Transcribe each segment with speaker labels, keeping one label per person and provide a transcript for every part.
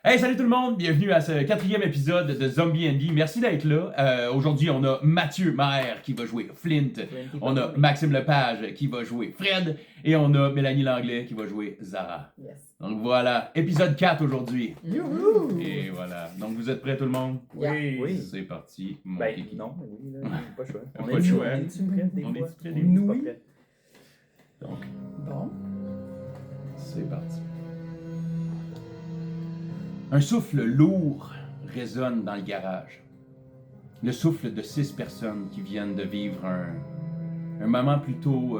Speaker 1: Hey, salut tout le monde! Bienvenue à ce 4e épisode de Zombie Andy. Merci d'être là. Aujourd'hui, on a Mathieu Maher qui va jouer Flint. On a Maxime Lepage qui va jouer Fred. Et on a Mélanie Langlais qui va jouer Zara.
Speaker 2: Yes.
Speaker 1: Donc voilà, épisode 4 aujourd'hui.
Speaker 2: Youhou!
Speaker 1: Et voilà. Donc vous êtes prêts tout le monde?
Speaker 2: Oui.
Speaker 1: C'est parti. Mon
Speaker 3: Ben
Speaker 1: kiki.
Speaker 3: non, mais oui, là, pas le choix.
Speaker 1: On a pas le choix.
Speaker 3: On est-tu prêts des
Speaker 1: On
Speaker 3: fois?
Speaker 1: est prêts
Speaker 3: On
Speaker 1: des
Speaker 3: est
Speaker 2: fois?
Speaker 3: pas
Speaker 2: Oui.
Speaker 3: prêts.
Speaker 1: Donc,
Speaker 2: Bon.
Speaker 1: c'est parti. Un souffle lourd résonne dans le garage. Le souffle de 6 personnes qui viennent de vivre un moment plutôt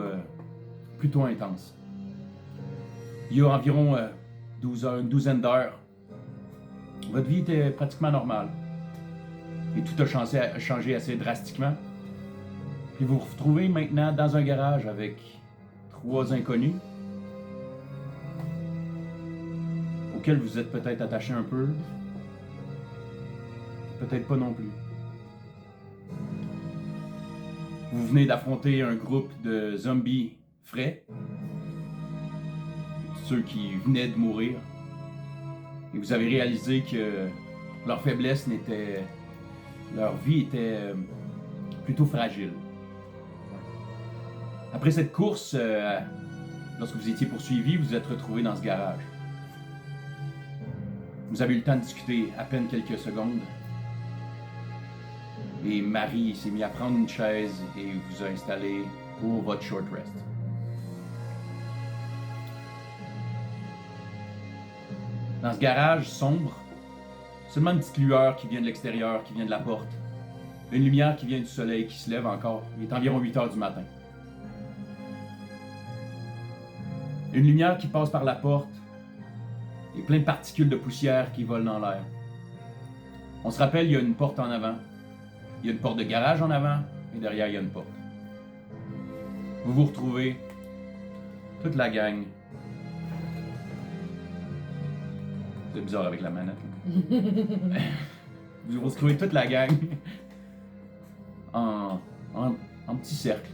Speaker 1: intense. Il y a environ une douzaine d'heures. Votre vie était pratiquement normale. Et tout a changé assez drastiquement. Puis vous vous retrouvez maintenant dans un garage avec 3 inconnus auquel vous êtes peut-être attaché un peu, peut-être pas non plus. Vous venez d'affronter un groupe de zombies frais, ceux qui venaient de mourir, et vous avez réalisé que leur faiblesse leur vie était plutôt fragile. Après cette course, lorsque vous étiez poursuivis, vous êtes retrouvés dans ce garage. Vous avez eu le temps de discuter à peine quelques secondes. Et Marie s'est mise à prendre une chaise et vous a installé pour votre short rest. Dans ce garage sombre, seulement une petite lueur qui vient de l'extérieur, qui vient de la porte. Une lumière qui vient du soleil qui se lève encore. Il est environ 8 heures du matin. Une lumière qui passe par la porte. Et plein de particules de poussière qui volent dans l'air. On se rappelle, il y a une porte en avant. Il y a une porte de garage en avant. Et derrière, il y a une porte. Vous vous retrouvez, toute la gang. C'est bizarre avec la manette. Vous vous retrouvez toute la gang en petit cercle.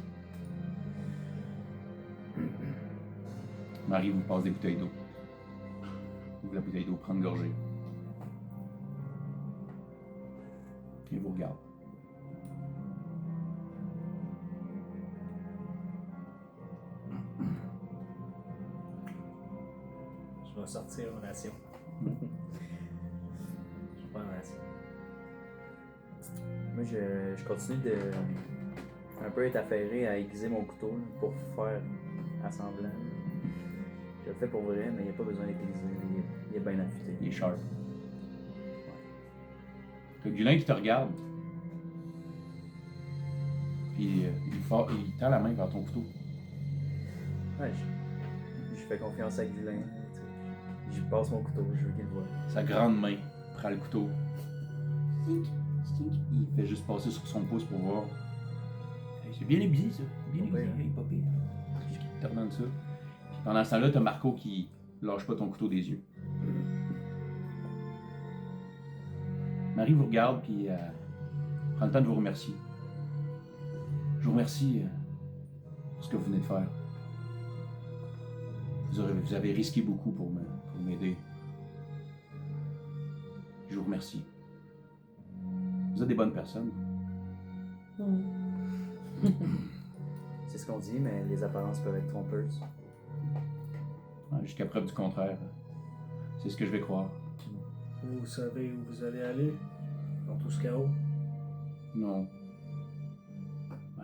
Speaker 1: Marie vous passe des bouteilles d'eau. Ouvre la bouteille d'eau, prend une gorgée. Et vous regarde.
Speaker 3: Je vais sortir en ration. Je vais prendre en ration. Moi, je continue de un peu être affairé à aiguiser mon couteau là, pour faire assemblant. Je le fais pour vrai, mais il n'y a pas besoin d'aiguiser. Il est bien affûté.
Speaker 1: Il est sharp. T'as Gulin qui te regarde. Puis il tend la main vers ton couteau.
Speaker 3: Ouais, je fais confiance à Gulin. Je passe mon couteau, je veux qu'il le voie.
Speaker 1: Sa grande main prend le couteau. Stink, stink. Il fait juste passer sur son pouce pour voir. Hey, c'est bien aiguisé ça. Bien
Speaker 3: Pas
Speaker 1: aiguisé.
Speaker 3: pire.
Speaker 1: Hey, pas pire. Il te redonne ça. Puis pendant ce temps-là, t'as Marco qui lâche pas ton couteau des yeux. Marie vous regarde puis prend le temps de vous remercier. Je vous remercie pour ce que vous venez de faire. Vous avez risqué beaucoup pour m'aider. Je vous remercie. Vous êtes des bonnes personnes.
Speaker 3: C'est ce qu'on dit, mais les apparences peuvent être trompeuses.
Speaker 1: Jusqu'à preuve du contraire. C'est ce que je vais croire.
Speaker 4: Vous savez où vous allez aller dans tout ce chaos?
Speaker 1: Non.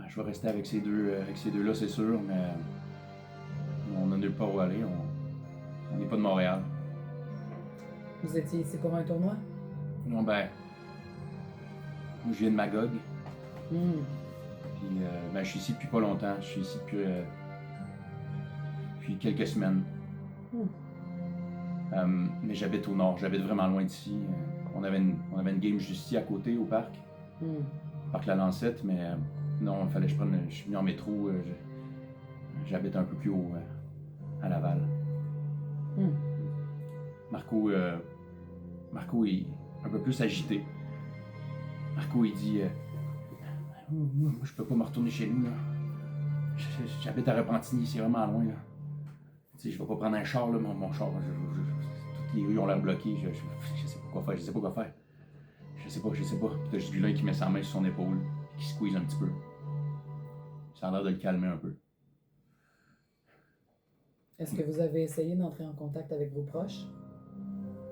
Speaker 1: Je vais rester avec ces deux-là, c'est sûr, mais on n'a nulle part où aller. On n'est pas de Montréal.
Speaker 2: Vous étiez ici pour un tournoi?
Speaker 1: Non, moi, je viens de Magog.
Speaker 2: Hmm.
Speaker 1: Puis, je suis ici depuis pas longtemps. Je suis ici depuis quelques semaines. Mais j'habite au nord. J'habite vraiment loin d'ici. On avait une game juste ici à côté, au parc. Parc La Lancette, mais non, il fallait que je suis venu en métro. J'habite un peu plus haut, à Laval. Marco est un peu plus agité. Marco, il dit moi, je peux pas me retourner chez nous, là. J'habite à Repentigny, c'est vraiment loin, là. Tu sais, je vais pas prendre un char, là, mon char. toutes les rues ont l'air bloquées. Je sais pas quoi faire, je sais pas quoi faire. Je sais pas. Puis t'as juste Gulin qui met sa main sur son épaule, qui squeeze un petit peu. Ça a l'air de le calmer un peu.
Speaker 2: Est-ce que vous avez essayé d'entrer en contact avec vos proches?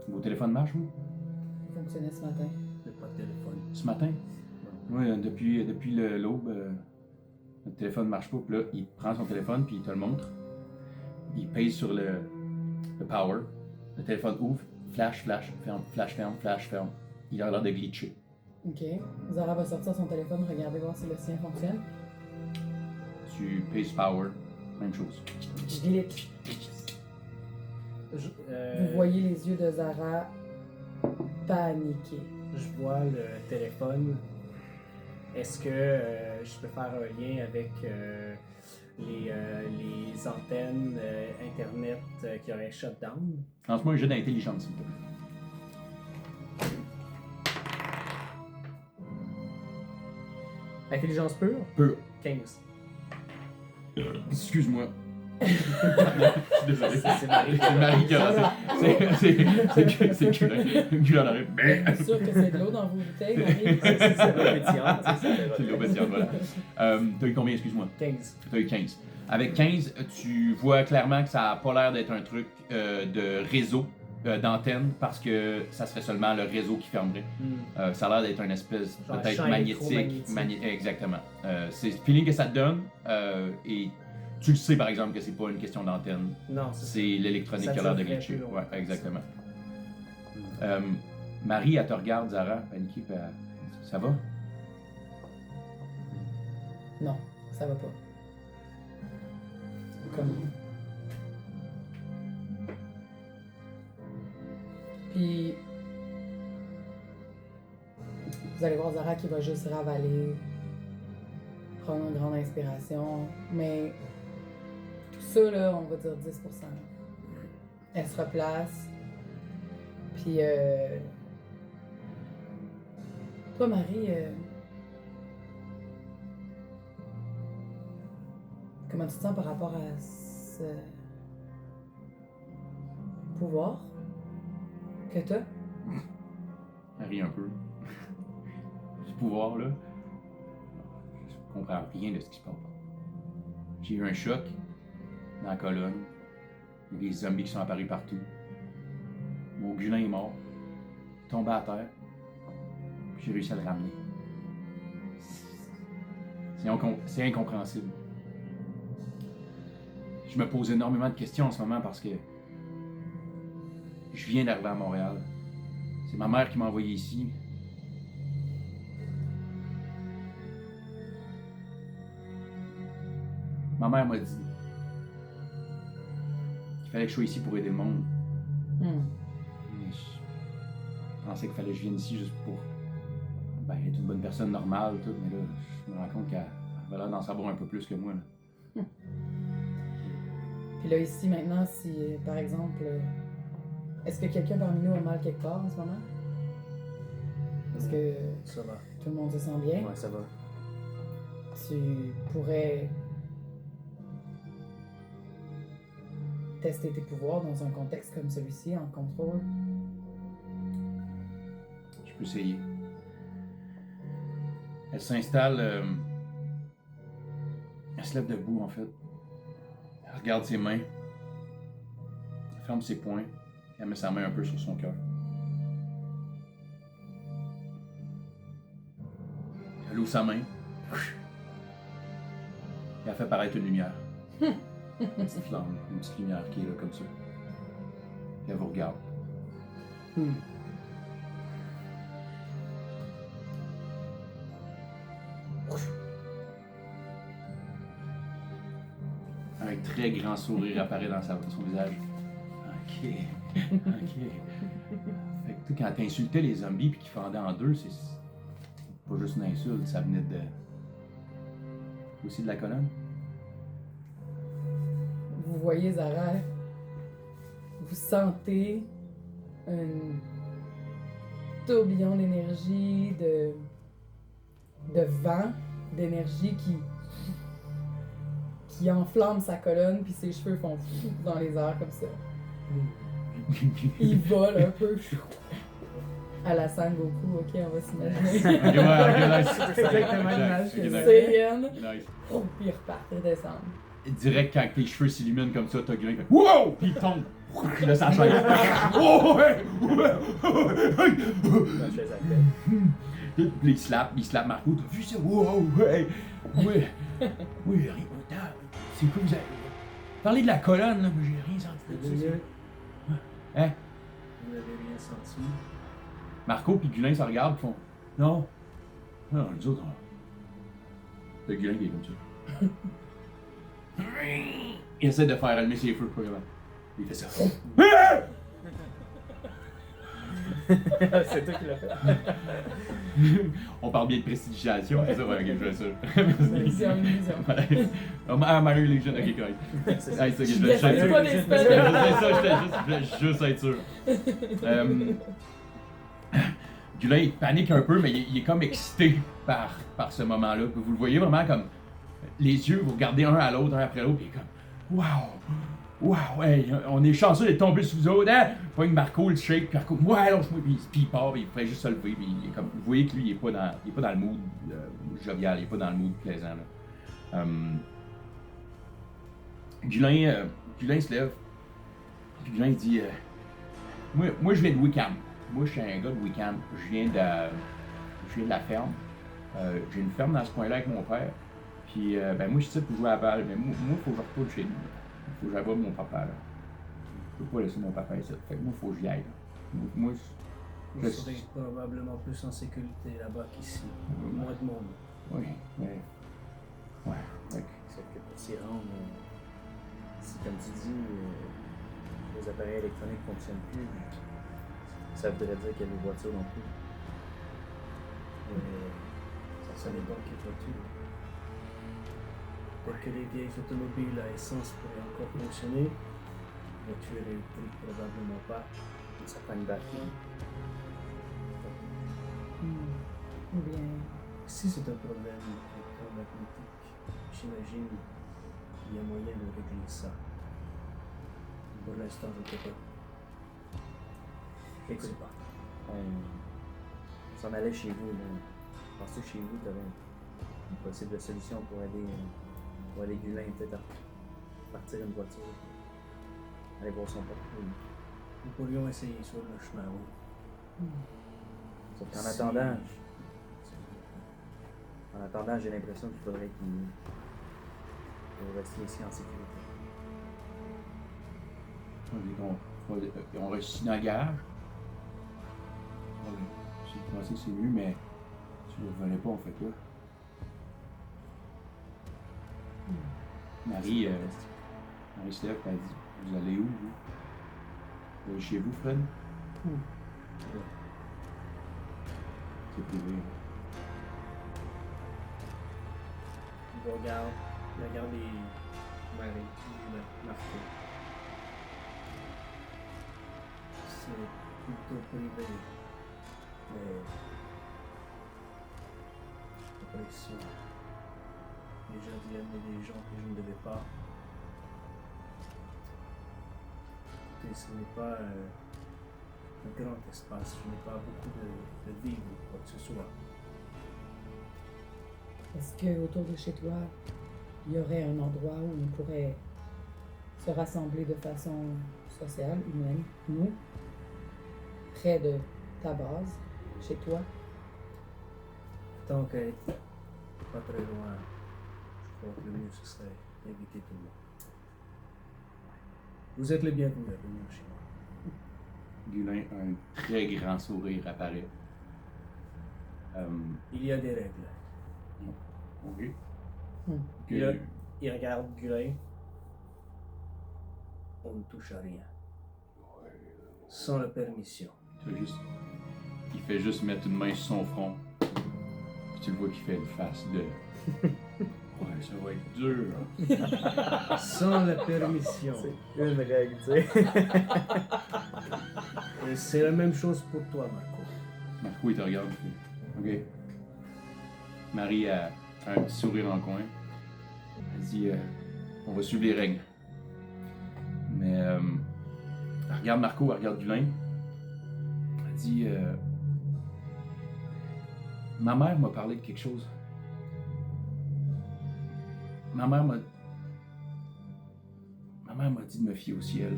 Speaker 1: Vos téléphones marchent, vous?
Speaker 2: Ça fonctionnait ce matin.
Speaker 4: J'ai pas de téléphone.
Speaker 1: Ce matin? Oui, depuis l'aube, notre téléphone ne marche pas. Puis là, il prend son téléphone, puis il te le montre. Il pèse sur le power. Le téléphone ouvre, flash, ferme, flash, ferme. Il a l'air de glitcher.
Speaker 2: Ok. Zara va sortir son téléphone, regarder voir si le sien fonctionne.
Speaker 1: Tu pèses power, même chose.
Speaker 2: Glitch. Vous voyez les yeux de Zara paniquer.
Speaker 4: Je vois le téléphone. Est-ce que je peux faire un lien avec les antennes Internet qui auraient shutdown?
Speaker 1: Lance-moi un jeu d'intelligence, s'il te plaît.
Speaker 3: Intelligence pure?
Speaker 1: Peu.
Speaker 4: 15.
Speaker 1: Excuse-moi. Je suis désolé.
Speaker 3: C'est Marie.
Speaker 1: C'est Marie qui a lancé. C'est Gulin arrive.
Speaker 2: Je suis sûr que c'est de l'eau dans vos bouteilles, Marie.
Speaker 3: C'est l'eau pétillante, tu sais,
Speaker 1: C'est l'eau pétillante, voilà. T'as eu combien, excuse-moi?
Speaker 4: 15.
Speaker 1: T'as eu 15. Avec 15, tu vois clairement que ça n'a pas l'air d'être un truc de réseau, d'antenne, parce que ça serait seulement le réseau qui fermerait. Ça a l'air d'être une espèce
Speaker 4: Genre
Speaker 1: peut-être
Speaker 4: champ
Speaker 1: magnétique.
Speaker 4: électromagnétique.
Speaker 1: Exactement. C'est le feeling que ça te donne. Et tu le sais, par exemple, que c'est pas une question d'antenne.
Speaker 4: Non, c'est
Speaker 1: C'est l'électronique
Speaker 4: Ça
Speaker 1: qui a l'air de
Speaker 4: durerait
Speaker 1: glitcher.
Speaker 4: plus longtemps.
Speaker 1: Ouais, exactement. Marie, elle te regarde, Zara, paniquée, puis ça va?
Speaker 2: Non, ça va pas. Comme. Puis. Vous allez voir Zara qui va juste ravaler, prendre une grande inspiration, mais tout ça, là, on va dire 10%. Elle se replace, puis toi, Marie, comment tu te sens par rapport à ce pouvoir que t'as?
Speaker 1: Elle rit un peu. Ce pouvoir-là, je comprends rien de ce qui se passe. J'ai eu un choc dans la colonne. Il y a des zombies qui sont apparus partout. Mon Gulin est mort. Il est tombé à terre. Puis j'ai réussi à le ramener. C'est incompréhensible. Je me pose énormément de questions en ce moment parce que je viens d'arriver à Montréal. C'est ma mère qui m'a envoyé ici. Ma mère m'a dit qu'il fallait que je sois ici pour aider le monde. Mais je pensais qu'il fallait que je vienne ici juste pour être une bonne personne normale, tout, mais là, je me rends compte qu'elle avait l'air d'en savoir un peu plus que moi. Là.
Speaker 2: Puis là, ici, maintenant, si, par exemple, est-ce que quelqu'un parmi nous a mal quelque part en ce moment? Est-ce que
Speaker 4: Ça va.
Speaker 2: tout le monde se sent bien?
Speaker 3: Ouais, ça va.
Speaker 2: Tu pourrais tester tes pouvoirs dans un contexte comme celui-ci, en contrôle?
Speaker 1: Je peux essayer. Elle s'installe. Elle se lève debout, en fait. Elle regarde ses mains. Elle ferme ses poings. Elle met sa main un peu sur son cœur. Elle ouvre sa main. Et elle fait paraître une lumière. Une petite flamme, une petite lumière qui est là comme ça. Puis elle vous regarde. Un très grand sourire apparaît dans son visage. Ok. Fait que, tu sais, quand t'insultais les zombies puis qu'ils fendaient en deux, c'est pas juste une insulte, ça venait de. Aussi de la colonne.
Speaker 2: Vous voyez, Zara, vous sentez un tourbillon d'énergie, de vent, d'énergie qui enflamme sa colonne, puis ses cheveux font dans les airs comme ça. Il vole un peu. À la Sangoku, ok, on va s'imaginer.
Speaker 1: Ok, ouais, nice.
Speaker 2: C'est exactement
Speaker 1: Exact.
Speaker 2: l'image
Speaker 1: Ok,
Speaker 2: que
Speaker 1: nice.
Speaker 2: Saiyan.
Speaker 1: Nice.
Speaker 2: Oh, puis il repart, il descend.
Speaker 1: Direct quand tes cheveux s'illuminent comme ça, t'as Gulin qui fait wow! Puis il tombe. Puis là, ça chaise. Oh, ouais!
Speaker 3: La chaise à tête.
Speaker 1: Puis il slappe Marco. T'as vu ça? Wow! Ouais! Oui! Oui, rien. Attends, c'est quoi vous avez. Parlez de la colonne, là, mais j'ai rien senti de ça. Hein?
Speaker 4: Vous n'avez rien senti.
Speaker 1: Marco puis Gulin se regardent et font non. Non, nous autres, on. Le Gulin qui est comme ça. Il essaie de faire allumer ses feux, pas vraiment. Il fait ça.
Speaker 3: C'est toi qui l'as fait.
Speaker 1: On parle bien de prestidigitation, c'est ça? Ouais, ok, je fais ça.
Speaker 2: C'est une illusion.
Speaker 1: Ah, Mario Legion, ok, correct.
Speaker 2: Je
Speaker 1: Ah, c'est ok, je
Speaker 2: laisse
Speaker 1: vais
Speaker 2: pas des
Speaker 1: Je
Speaker 2: spells.
Speaker 1: voulais juste être sûr. Gulin, il panique un peu, mais il est comme excité par ce moment-là. Puis vous le voyez vraiment comme les yeux, vous regardez un à l'autre, un après l'autre, puis il est comme waouh! Waouh! Hey, on est chanceux d'être tombé sous vous autres, hein? Pogne Marco, le shake, puis Marco, ouais, lâche-moi, puis il part, puis il pourrait juste se lever, puis il est comme, vous voyez que lui, il est pas dans le mood jovial, il est pas dans le mood plaisant, là. Gulin se lève, puis Gulin dit, moi je viens de Wickham. Moi, je suis un gars de Wickham. Je viens de la ferme. J'ai une ferme dans ce coin-là avec mon père. Puis, ben, moi, je suis ici pour jouer à la balle. Mais moi, il faut que je retourne chez nous. Il faut que j'aille voir mon papa, là. Je peux pas laisser mon papa ici. Fait que moi, il faut que j'y aille, là. Moi,
Speaker 4: Vous serez probablement plus en sécurité là-bas qu'ici. Moins de monde.
Speaker 1: oui, mais. Ouais, ouais.
Speaker 3: Sauf que pour s'y rendre, si, comme tu dis, les appareils électroniques ne fonctionnent plus, ça voudrait dire qu'il y a des voitures non plus.
Speaker 4: Ça dépend qui voiture. Peut-être que les vieilles automobiles à essence pourraient encore fonctionner. Les voitures électriques, probablement pas.
Speaker 3: Ça prend une batterie.
Speaker 2: Ou bien.
Speaker 4: Si c'est un problème électromagnétique, j'imagine qu'il y a moyen de régler ça. Pour l'instant, je ne sais pas.
Speaker 3: Écoute, on s'en allait chez vous. Penses-tu que chez vous, tu avais une possible solution pour aider Gulin peut-être à partir une voiture, aller voir son père?
Speaker 4: Nous pourrions essayer sur le chemin, oui.
Speaker 3: Sauf qu'en
Speaker 4: Si-
Speaker 3: attendant, j'ai l'impression qu'il faudrait qu'il reste ici en sécurité.
Speaker 1: On reste ici dans le garage. J'ai pensé que c'est mieux, mais si vous ne revenez pas, on fait quoi? Marie se lève et elle dit, vous allez où, vous? Vous allez chez vous, Fred? C'est privé.
Speaker 4: Il regarde les Marie, Marco. C'est plutôt privé. Mais après si les gens viennent et des gens que je ne devais pas. Écoutez, ce n'est pas un grand espace, je n'ai pas beaucoup de vivres ou quoi que ce soit.
Speaker 2: Est-ce que autour de chez toi, il y aurait un endroit où on pourrait se rassembler de façon sociale, humaine, nous, près de ta base, chez toi?
Speaker 4: Tant qu'à être pas très loin, je crois que le mieux ce serait d'éviter tout le monde. Vous êtes les bienvenus à venir chez moi.
Speaker 1: Gulin, un très grand sourire apparaît.
Speaker 4: Il y a des règles.
Speaker 1: Ok.
Speaker 4: Il regarde Gulin. On ne touche à rien. Sans la permission.
Speaker 1: Il fait juste mettre une main sur son front. Puis tu le vois qu'il fait une face de. Ouais, ça va être dur.
Speaker 4: Sans la permission.
Speaker 3: C'est une règle, tu sais.
Speaker 4: Et c'est la même chose pour toi, Marco.
Speaker 1: Marco, il te regarde. Il fait, ok. Marie a un petit sourire en coin. Elle dit on va suivre les règles. Mais Elle regarde Marco, elle regarde Gulin. Elle dit ma mère m'a parlé de quelque chose. Ma mère m'a dit de me fier au ciel.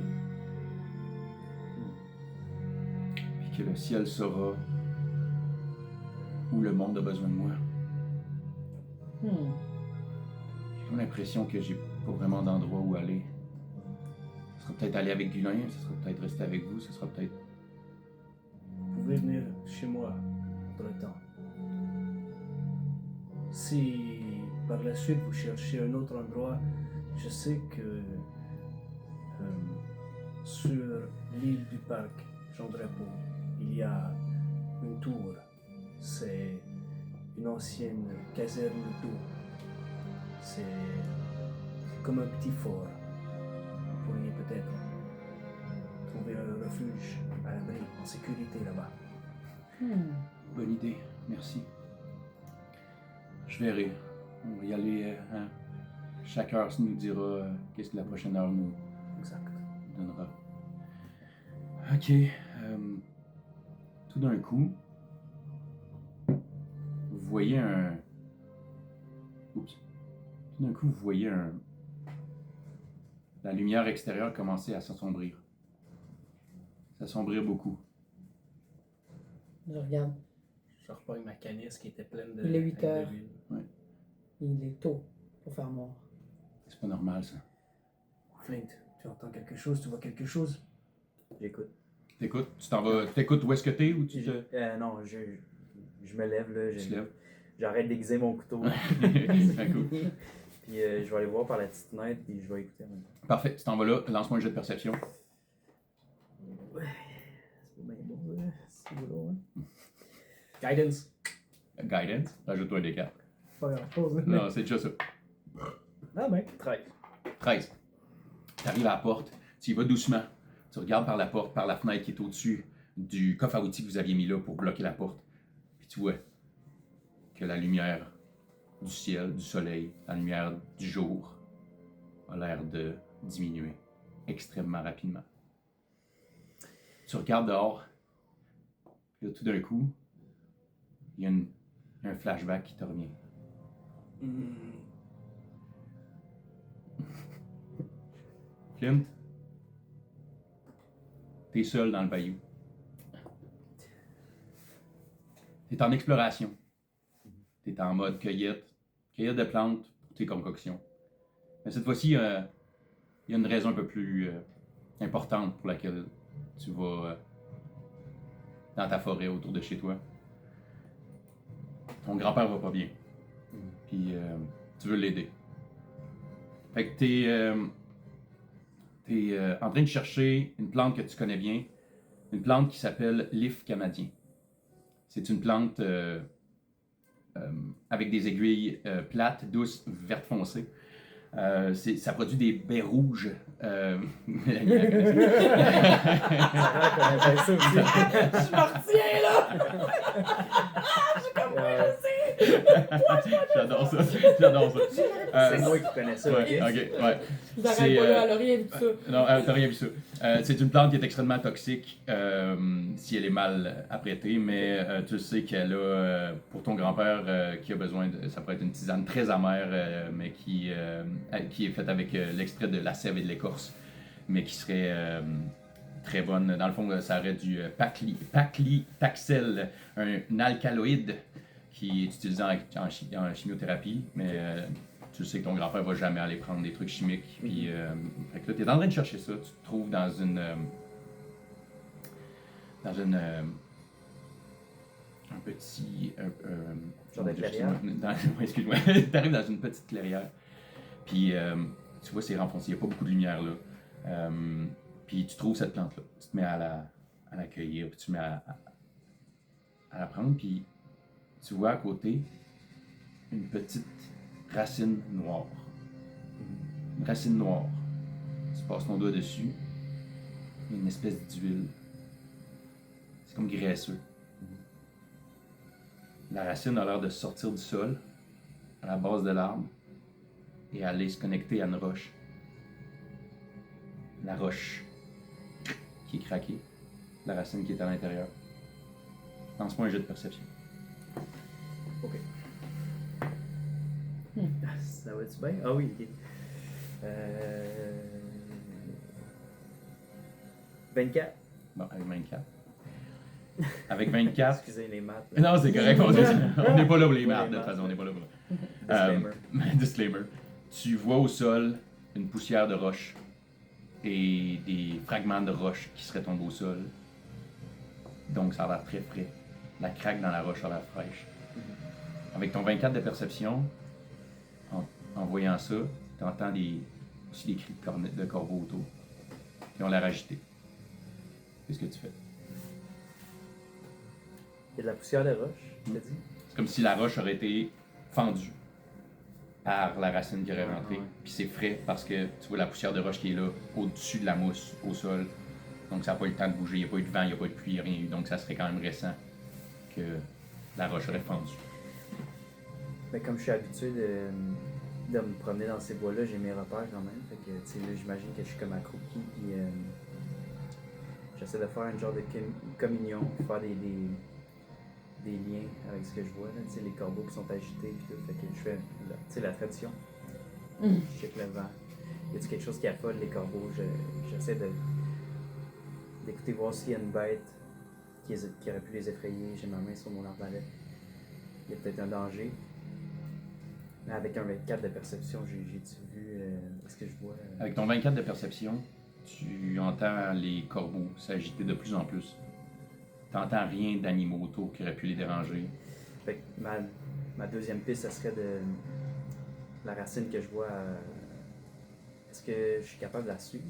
Speaker 1: Puis que le ciel saura où le monde a besoin de moi. J'ai l'impression que j'ai pas vraiment d'endroit où aller. Ce sera peut-être aller avec Gulin, ce sera peut-être rester avec vous, ce sera peut-être...
Speaker 4: Vous pouvez venir chez moi entre-temps. Si par la suite vous cherchez un autre endroit, je sais que sur l'île du parc Jean Drapeau, il y a une tour. C'est une ancienne caserne d'eau. C'est comme un petit fort. Vous pourriez peut-être trouver un refuge à l'abri, en sécurité là-bas.
Speaker 1: Bonne idée, merci. Je verrai. On va y aller, hein. Chaque heure nous dira qu'est-ce que la prochaine heure nous
Speaker 4: Exact.
Speaker 1: donnera. Ok. Tout d'un coup, vous voyez un... Oups. Tout d'un coup, vous voyez la lumière extérieure commencer à s'assombrir. S'assombrir beaucoup.
Speaker 2: Je regarde.
Speaker 4: Je reprends ma canisse qui était pleine de...
Speaker 2: Il est 8 heures.
Speaker 4: d'huile.
Speaker 2: Il est tôt pour faire noir.
Speaker 1: C'est pas normal, ça.
Speaker 4: Flint, tu entends quelque chose? Tu vois quelque chose?
Speaker 3: J'écoute.
Speaker 1: T'écoutes? Tu t'en vas... T'écoutes où est-ce que t'es ou tu te...
Speaker 3: Non, je me lève là.
Speaker 1: Tu te lèves?
Speaker 3: J'arrête d'aiguiser mon couteau.
Speaker 1: C'est très cool.
Speaker 3: Puis je vais aller voir par la petite fenêtre puis je vais écouter en même temps.
Speaker 1: Parfait, tu t'en vas là. Lance-moi un jet de perception.
Speaker 3: Ouais. C'est pas bien bon, là. C'est lourd, hein.
Speaker 4: Guidance.
Speaker 1: Guidance. Rajoute-toi un D4.
Speaker 4: Pas grand-chose.
Speaker 1: Non, c'est déjà ça.
Speaker 4: Ah ben.
Speaker 3: 13.
Speaker 1: 13. Tu arrives à la porte, tu y vas doucement. Tu regardes par la porte, par la fenêtre qui est au-dessus du coffre à outils que vous aviez mis là pour bloquer la porte. Puis tu vois que la lumière du ciel, du soleil, la lumière du jour a l'air de diminuer extrêmement rapidement. Tu regardes dehors, puis là, tout d'un coup, il y a un flashback qui te revient. Flint, t'es seul dans le bayou. T'es en exploration. T'es en mode cueillette de plantes pour tes concoctions. Mais cette fois-ci, il y a une raison un peu plus importante pour laquelle tu vas dans ta forêt autour de chez toi. Ton grand-père va pas bien. Puis tu veux l'aider. Fait que t'es en train de chercher une plante que tu connais bien, une plante qui s'appelle l'if canadien. C'est une plante avec des aiguilles plates, douces, vert foncé. Ça produit des baies rouges. Mélanie, elle connaît ça.
Speaker 2: Je me retiens là! J'ai comme moi, je sais!
Speaker 1: J'adore ça. J'adore ça.
Speaker 3: C'est moi qui connais ça,
Speaker 1: Ouais,
Speaker 3: ok?
Speaker 1: ok, ouais.
Speaker 2: Je n'arrête pas là, elle a rien vu de ça.
Speaker 1: Non, t'as rien vu ça. C'est une plante qui est extrêmement toxique si elle est mal apprêtée, mais tu sais qu'elle a, pour ton grand-père, qui a besoin de. Ça pourrait être une tisane très amère, mais qui est faite avec l'extrait de la sève et de l'écorce, mais qui serait très bonne. Dans le fond, ça aurait du paclitaxel, un alcaloïde qui est utilisé en chimiothérapie, mais tu sais que ton grand-père va jamais aller prendre des trucs chimiques. Puis, fait que là, t'es en train de chercher ça, tu te trouves dans une un petit
Speaker 3: Genre de clairière?
Speaker 1: Excuse-moi, t'arrives dans une petite clairière, puis tu vois c'est renfoncé, il n'y a pas beaucoup de lumière là. Puis tu trouves cette plante là, tu te mets à la cueillir, puis tu te mets à la prendre, puis tu vois à côté une petite racine noire. Une racine noire. Tu passes ton doigt dessus, il y a une espèce d'huile. C'est comme graisseux. La racine a l'air de sortir du sol, à la base de l'arbre, et aller se connecter à une roche. La roche qui est craqué, la racine qui est à l'intérieur. Lance-moi un jet de perception.
Speaker 3: Ok. Ça va-tu bien? Ah oui, ok. 24.
Speaker 1: Bon, avec 24. Avec 24.
Speaker 3: Excusez les maths. là.
Speaker 1: Non, c'est correct, on n'est pas là pour les
Speaker 3: Pour
Speaker 1: maths,
Speaker 3: les
Speaker 1: de toute
Speaker 3: maths,
Speaker 1: façon, on n'est pas là pour
Speaker 3: Disclaimer.
Speaker 1: Disclaimer. Tu vois au sol une poussière de roche et des fragments de roche qui seraient tombés au sol. Donc ça a l'air très frais. La craque dans la roche a l'air fraîche. Avec ton 24 de perception, en voyant ça, tu entends aussi des cris de corbeaux autour qui ont l'air agités. Qu'est-ce que tu fais?
Speaker 3: Il y a de la poussière de roche, tu t'as dit?
Speaker 1: C'est comme si la roche aurait été fendue par la racine qui aurait rentré.
Speaker 3: Ouais.
Speaker 1: Puis c'est frais parce que tu vois la poussière de roche qui est là, au-dessus de la mousse, au sol. Donc ça n'a pas eu le temps de bouger, il n'y a pas eu de vent, il n'y a pas eu de pluie, il n'y a rien eu. Donc ça serait quand même récent que la roche aurait fendu.
Speaker 3: Mais comme je suis habitué de me promener dans ces bois-là, j'ai mes repères quand même. Fait que, tu sais, là, j'imagine que je suis comme accroupi, puis j'essaie de faire un genre de communion, puis faire des liens avec ce que je vois, là, tu sais, les corbeaux qui sont agités, puis tout. Fait que je fais, tu sais, la tradition. Je check le vent. Y a-t-il quelque chose qui affole les corbeaux? J'essaie d'écouter voir s'il y a une bête qui aurait pu les effrayer. J'ai ma main sur mon arbalète. Il y a peut-être un danger. Mais avec un 24 de perception, j'ai-tu vu ce que je vois?
Speaker 1: Avec ton 24 de perception, tu entends les corbeaux s'agiter de plus en plus. Tu n'entends rien d'animaux autour qui auraient pu les déranger.
Speaker 3: Fait que ma deuxième piste, ça serait de la racine que je vois. Est-ce que je suis capable de la suivre?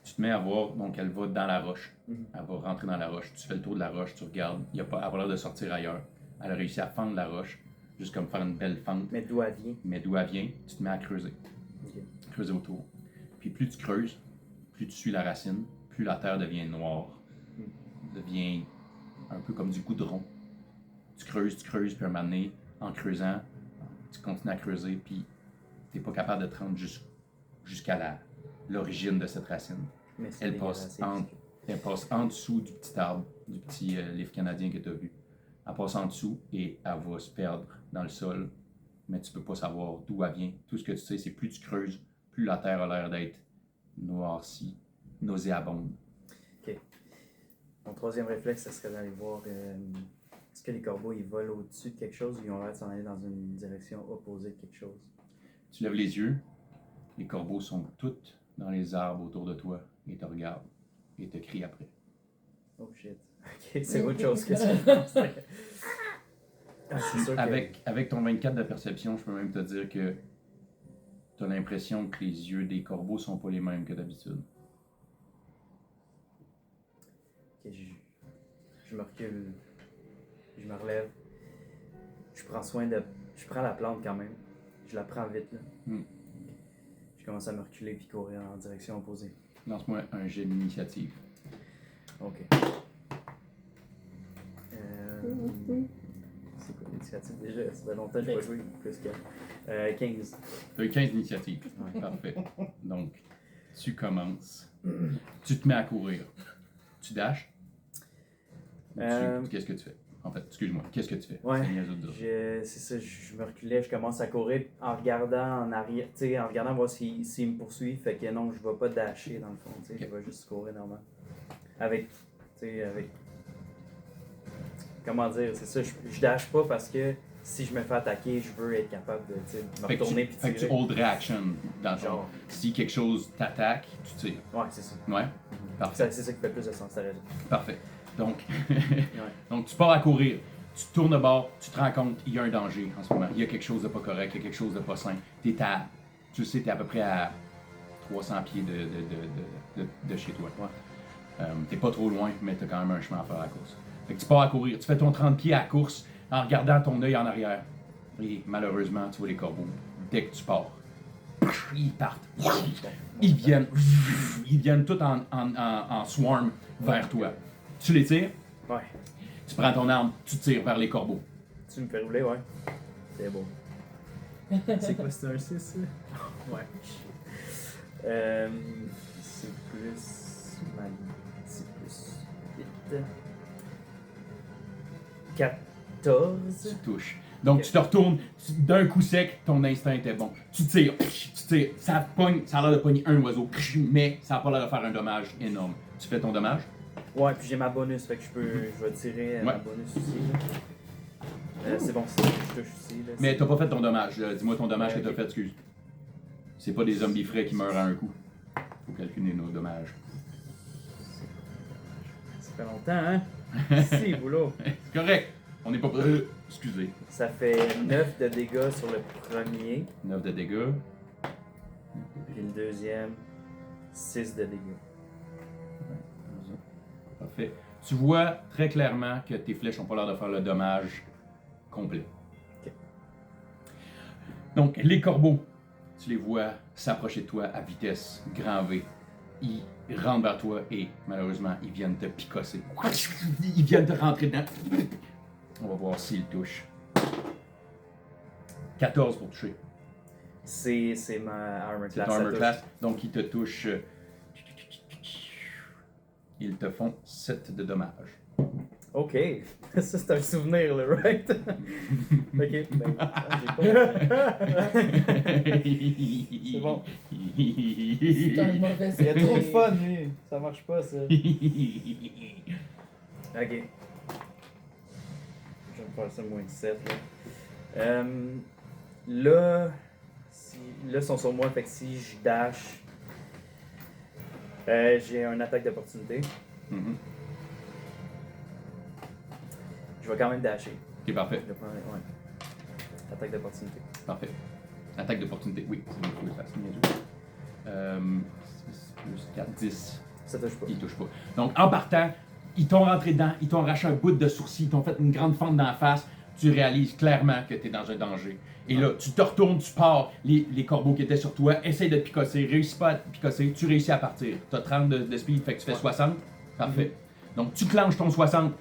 Speaker 1: Tu te mets à voir, donc elle va dans la roche.
Speaker 3: Mhm.
Speaker 1: Elle va rentrer dans la roche. Tu fais le tour de la roche, tu regardes. Elle n'a pas l'air de sortir ailleurs. Elle a réussi à fendre la roche, juste comme faire une belle fente.
Speaker 3: Mais d'où elle vient?
Speaker 1: Mais d'où elle vient, tu te mets à creuser.
Speaker 3: Ok.
Speaker 1: Creuser autour. Puis plus tu creuses, plus tu suis la racine, plus la terre devient noire. Devient un peu comme du goudron. Tu creuses, puis un moment donné, en creusant, tu continues à creuser, puis tu n'es pas capable de te rendre jusqu'à l'origine de cette racine.
Speaker 3: Mais c'est
Speaker 1: Elle passe,
Speaker 3: dégueulasse,
Speaker 1: elle passe en dessous du petit arbre, du petit livre canadien que tu as vu. Elle passe en dessous et elle va se perdre dans le sol, mais tu peux pas savoir d'où elle vient. Tout ce que tu sais, c'est plus tu creuses, plus la terre a l'air d'être noircie, nauséabonde.
Speaker 3: Ok. Mon troisième réflexe, ça serait d'aller voir est-ce que les corbeaux ils volent au-dessus de quelque chose ou ils ont l'air de s'en aller dans une direction opposée de quelque chose.
Speaker 1: Tu lèves les yeux, les corbeaux sont tous dans les arbres autour de toi et te regardent et te crient après.
Speaker 3: Oh shit. Ok, c'est autre chose que ça. Ah, c'est sûr que...
Speaker 1: Avec ton 24 de perception, je peux même te dire que tu as l'impression que les yeux des corbeaux sont pas les mêmes que d'habitude.
Speaker 3: Ok, je me recule, je me relève, je prends la plante quand même, je la prends vite là. Je commence à me reculer puis courir en direction opposée.
Speaker 1: Lance-moi un jet d'initiative.
Speaker 3: Ok. C'est quoi l'initiative déjà? Ça fait longtemps que je n'ai pas joué plus que 15.
Speaker 1: Tu as eu 15 initiatives.
Speaker 3: Ouais.
Speaker 1: Parfait. Donc, tu commences. Tu te mets à courir. Tu dashes. Qu'est-ce que tu fais? En fait, excuse-moi, qu'est-ce que tu fais?
Speaker 3: Ouais,
Speaker 1: C'est niaiseux de dire.
Speaker 3: c'est ça, je me reculais, je commence à courir en regardant en arrière, tu sais, en regardant voir s'il me poursuit, fait que non, je vais pas dasher dans le fond, tu sais, je vais juste courir normal. Avec, tu sais, comment dire, c'est ça, je dash pas parce que si je me fais attaquer, je veux être capable de, tu sais, me retourner puis
Speaker 1: Fait que tu
Speaker 3: tirer.
Speaker 1: hold reaction dans le fond.
Speaker 3: Genre.
Speaker 1: Si quelque chose t'attaque, tu tires.
Speaker 3: Ouais, c'est ça.
Speaker 1: Ouais? Parfait.
Speaker 3: C'est ça qui fait plus de sens, t'as raison.
Speaker 1: Parfait. Donc,
Speaker 3: Ouais.
Speaker 1: donc, tu pars à courir, tu tournes de bord, tu te rends compte qu'il y a un danger en ce moment. Il y a quelque chose de pas correct, il y a quelque chose de pas sain. Tu sais, t'es à peu près à 300 pieds de chez toi.
Speaker 3: Ouais.
Speaker 1: T'es pas trop loin, mais t'as quand même un chemin à faire à la course. Fait que tu pars à courir, tu fais ton 30 pieds à la course en regardant ton œil en arrière. Et malheureusement, tu vois les corbeaux. Dès que tu pars, ils partent. Ils viennent tous en swarm vers toi. Tu les tires,
Speaker 3: Ouais.
Speaker 1: tu prends ton arme, tu tires vers les corbeaux.
Speaker 3: Tu me fais rouler, ouais. C'est beau. C'est quoi, c'est un 6 ça? Ouais. C'est plus. Malice plus 8. 14.
Speaker 1: Tu touches. Donc, tu te retournes, d'un coup sec, ton instinct était bon. Tu tires, ça pogne, ça a l'air de pogner un oiseau, mais ça n'a pas l'air de faire un dommage énorme. Tu fais ton dommage?
Speaker 3: Ouais, puis j'ai ma bonus, fait que je vais tirer ma bonus aussi. Là. C'est bon, c'est ça que je touche aussi. Là,
Speaker 1: Mais t'as pas fait ton dommage. Dis-moi ton dommage que t'as
Speaker 3: ok.
Speaker 1: fait, excuse. C'est pas des zombies frais qui meurent à un coup. Faut calculer nos dommages.
Speaker 3: Ça fait longtemps, hein? Si, boulot.
Speaker 1: C'est correct. On n'est pas... excusez.
Speaker 3: Ça fait 9 de dégâts sur le premier,
Speaker 1: 9 de dégâts.
Speaker 3: puis le deuxième, 6 de dégâts.
Speaker 1: Parfait. Tu vois très clairement que tes flèches n'ont pas l'air de faire le dommage complet.
Speaker 3: Ok.
Speaker 1: Donc, les corbeaux, tu les vois s'approcher de toi à vitesse grand V. Ils rentrent vers toi et malheureusement, ils viennent te picosser. Ils viennent te rentrer dedans. On va voir s'ils touchent. 14 pour toucher.
Speaker 3: C'est ma armor
Speaker 1: C'est
Speaker 3: class.
Speaker 1: ton
Speaker 3: ça
Speaker 1: armor
Speaker 3: touche.
Speaker 1: class. Donc, ils te touchent. Ils te font 7 de dommages.
Speaker 3: Ok, ça c'est un souvenir, là, right? Ok, ben, j'ai pas. C'est bon.
Speaker 2: C'est un mauvais
Speaker 3: Il y a trop de
Speaker 2: souvenir.
Speaker 3: fun, lui. Ça marche pas, ça. Ok. Je vais me faire ça moins de 7, là. Là, ils sont sur moi, fait que si je dash, j'ai une attaque d'opportunité.
Speaker 1: Mhm.
Speaker 3: Je vais quand même dasher.
Speaker 1: Ok, parfait.
Speaker 3: Je vais prendre, ouais. Attaque d'opportunité.
Speaker 1: Parfait. Attaque d'opportunité. Oui, c'est bien que je fasse. 6 plus 4, 10.
Speaker 3: Ça touche pas.
Speaker 1: Ils touchent pas. Donc, en partant, ils t'ont rentré dedans, ils t'ont arraché un bout de sourcil, ils t'ont fait une grande fente dans la face. Tu réalises clairement que tu es dans un danger. Et là, tu te retournes, tu pars. Les corbeaux qui étaient sur toi essayent de te picosser, réussis pas à te picosser, tu réussis à partir. Tu as 30 de speed, fait que tu fais 60. Parfait. Donc, tu clenches ton 60.